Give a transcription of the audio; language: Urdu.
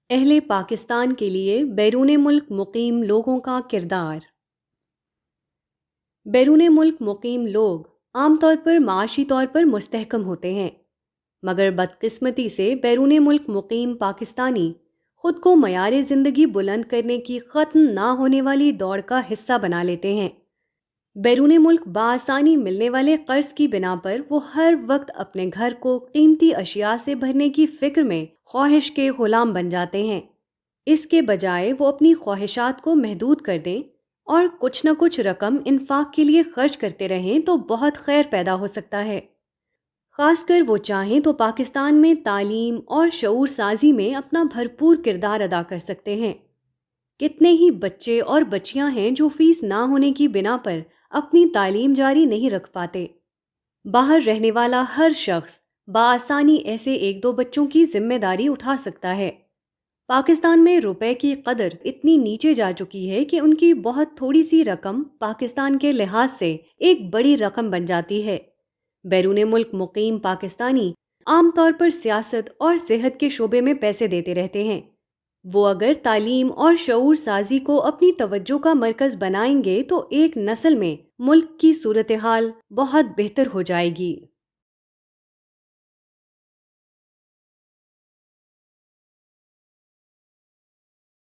اہل پاکستان کے لیے بیرون ملک مقیم لوگوں کا کردار۔ بیرون ملک مقیم لوگ عام طور پر معاشی طور پر مستحکم ہوتے ہیں، مگر بدقسمتی سے بیرون ملک مقیم پاکستانی خود کو معیار زندگی بلند کرنے کی ختم نہ ہونے والی دوڑ کا حصہ بنا لیتے ہیں۔ بیرون ملک بآسانی ملنے والے قرض کی بنا پر وہ ہر وقت اپنے گھر کو قیمتی اشیاء سے بھرنے کی فکر میں خواہش کے غلام بن جاتے ہیں۔ اس کے بجائے وہ اپنی خواہشات کو محدود کر دیں اور کچھ نہ کچھ رقم انفاق کے لیے خرچ کرتے رہیں تو بہت خیر پیدا ہو سکتا ہے۔ خاص کر وہ چاہیں تو پاکستان میں تعلیم اور شعور سازی میں اپنا بھرپور کردار ادا کر سکتے ہیں۔ کتنے ہی بچے اور بچیاں ہیں جو فیس نہ ہونے کی بنا پر اپنی تعلیم جاری نہیں رکھ پاتے۔ باہر رہنے والا ہر شخص بآسانی ایسے ایک دو بچوں کی ذمہ داری اٹھا سکتا ہے۔ پاکستان میں روپے کی قدر اتنی نیچے جا چکی ہے کہ ان کی بہت تھوڑی سی رقم پاکستان کے لحاظ سے ایک بڑی رقم بن جاتی ہے۔ بیرون ملک مقیم پاکستانی عام طور پر سیاست اور صحت کے شعبے میں پیسے دیتے رہتے ہیں۔ وہ اگر تعلیم اور شعور سازی کو اپنی توجہ کا مرکز بنائیں گے تو ایک نسل میں ملک کی صورتحال بہت بہتر ہو جائے گی۔